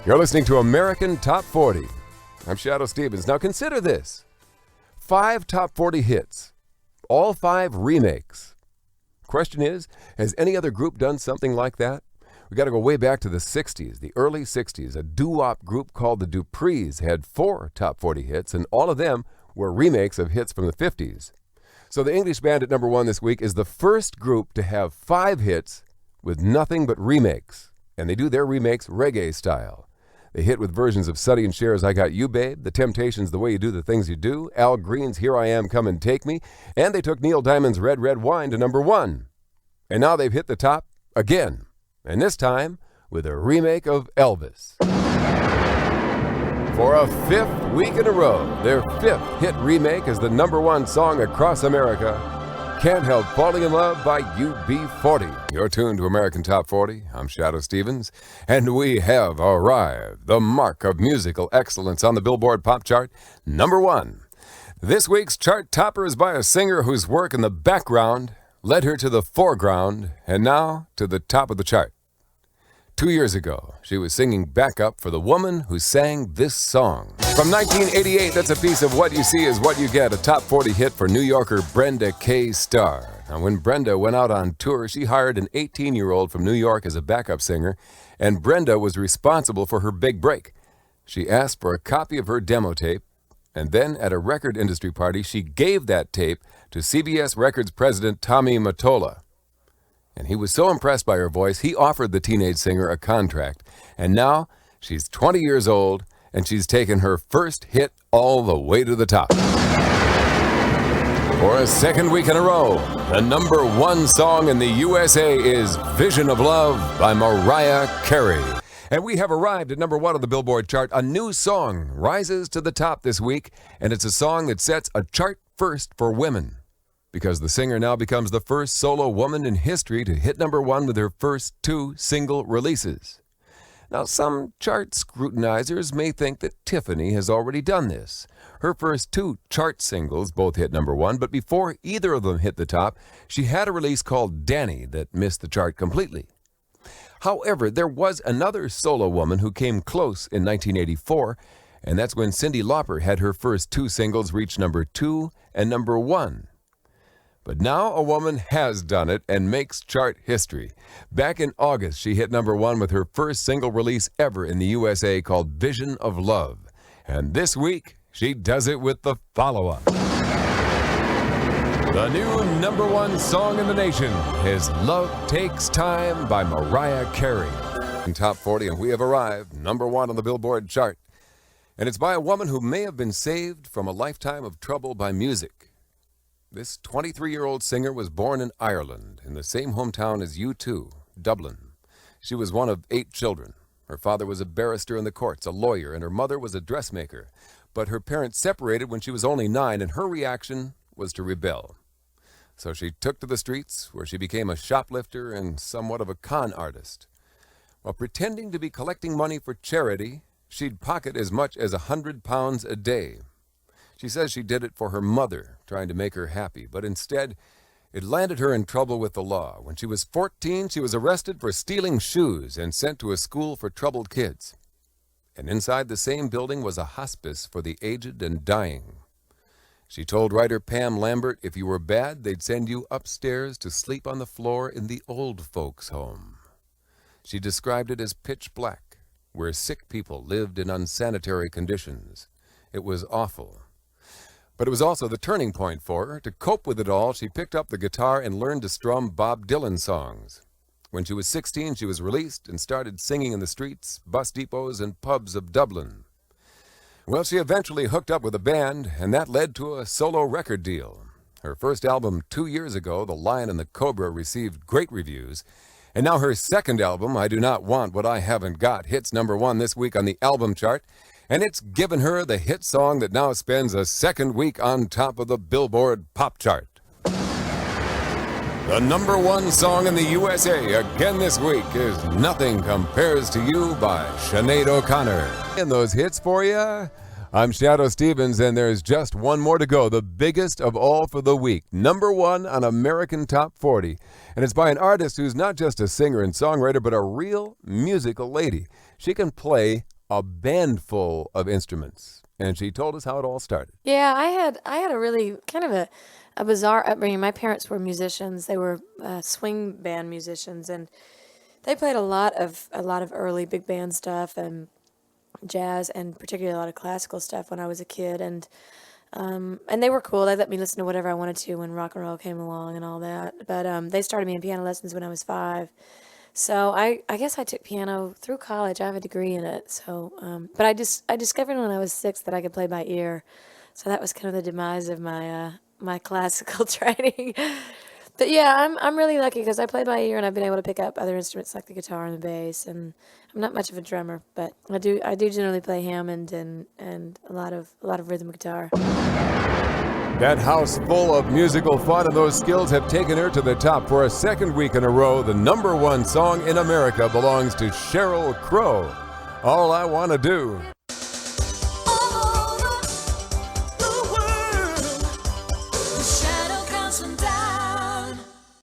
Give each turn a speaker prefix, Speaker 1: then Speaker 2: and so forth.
Speaker 1: You're listening to American Top 40. I'm Shadoe Stevens. Now consider this. 5 top 40 hits. All 5 remakes. Question is, has any other group done something like that? We got to go way back to the 60s, the early 60s. A doo-wop group called the Duprees had 4 top 40 hits, and all of them were remakes of hits from the 50s. So the English band at number 1 this week is the first group to have 5 hits with nothing but remakes. And they do their remakes reggae style. They hit with versions of Sonny and Cher's I Got You Babe, The Temptations' The Way You Do the Things You Do, Al Green's Here I Am, Come and Take Me, and they took Neil Diamond's Red, Red Wine to number 1. And now they've hit the top again, and this time with a remake of Elvis. For a 5th week in a row, their 5th hit remake is the number 1 song across America, Can't Help Falling in Love by UB40. You're tuned to American Top 40. I'm Shadoe Stevens, and we have arrived. The mark of musical excellence on the Billboard Pop Chart, number 1. This week's chart topper is by a singer whose work in the background led her to the foreground and now to the top of the chart. 2 years ago, she was singing backup for the woman who sang this song. From 1988, that's a piece of What You See Is What You Get, a top 40 hit for New Yorker Brenda K. Starr. Now, when Brenda went out on tour, she hired an 18-year-old from New York as a backup singer, and Brenda was responsible for her big break. She asked for a copy of her demo tape, and then at a record industry party, she gave that tape to CBS Records president Tommy Mottola. And he was so impressed by her voice, he offered the teenage singer a contract. And now, she's 20 years old, and she's taken her first hit all the way to the top. For a 2nd week in a row, the number 1 song in the USA is Vision of Love by Mariah Carey. And we have arrived at number 1 on the Billboard chart. A new song rises to the top this week, and it's a song that sets a chart first for women, because the singer now becomes the first solo woman in history to hit number 1 with her first 2 single releases. Now, some chart scrutinizers may think that Tiffany has already done this. Her first 2 chart singles both hit number 1, but before either of them hit the top, she had a release called Danny that missed the chart completely. However, there was another solo woman who came close in 1984, and that's when Cyndi Lauper had her first 2 singles reach number 2 and number 1. But now a woman has done it and makes chart history. Back in August, she hit number 1 with her first single release ever in the USA called Vision of Love. And this week, she does it with the follow-up. The new number 1 song in the nation is Love Takes Time by Mariah Carey. In Top 40, and we have arrived, number 1 on the Billboard chart. And it's by a woman who may have been saved from a lifetime of trouble by music. This 23-year-old singer was born in Ireland, in the same hometown as U2, Dublin. She was one of 8 children. Her father was a barrister in the courts, a lawyer, and her mother was a dressmaker. But her parents separated when she was only 9, and her reaction was to rebel. So she took to the streets, where she became a shoplifter and somewhat of a con artist. While pretending to be collecting money for charity, she'd pocket as much as £100 a day. She says she did it for her mother, trying to make her happy, but instead, it landed her in trouble with the law. When she was 14, she was arrested for stealing shoes and sent to a school for troubled kids. And inside the same building was a hospice for the aged and dying. She told writer Pam Lambert if you were bad, they'd send you upstairs to sleep on the floor in the old folks' home. She described it as pitch black, where sick people lived in unsanitary conditions. It was awful. But it was also the turning point for her. To cope with it all, she picked up the guitar and learned to strum Bob Dylan songs. When she was 16, she was released and started singing in the streets, bus depots, and pubs of Dublin. Well, she eventually hooked up with a band, and that led to a solo record deal. Her first album 2 years ago, The Lion and the Cobra, received great reviews. And now her second album, I Do Not Want What I Haven't Got, hits number 1 this week on the album chart. And it's given her the hit song that now spends a 2nd week on top of the Billboard Pop Chart. The number 1 song in the USA again this week is Nothing Compares to You by Sinead O'Connor. And those hits for you? I'm Shadoe Stevens, and there's just one more to go, the biggest of all for the week. Number 1 on American Top 40. And it's by an artist who's not just a singer and songwriter, but a real musical lady. She can play a band full of instruments, and she told us how it all started.
Speaker 2: Yeah, I had a really kind of a bizarre upbringing. My parents were musicians. They were swing band musicians, and they played a lot of early big band stuff and jazz, and particularly a lot of classical stuff when I was a kid. And they were cool. They let me listen to whatever I wanted to when rock and roll came along and all that. But they started me in piano lessons when I was 5. So I guess I took piano through college. I have a degree in it. So but I discovered when I was 6 that I could play by ear. So that was kind of the demise of my classical training. But yeah, I'm really lucky because I play by ear, and I've been able to pick up other instruments like the guitar and the bass. And I'm not much of a drummer, but I do generally play Hammond and a lot of rhythm guitar.
Speaker 1: That house full of musical fun and those skills have taken her to the top for a second week in a row. The #1 song in America belongs to Sheryl Crow. All I Want to Do.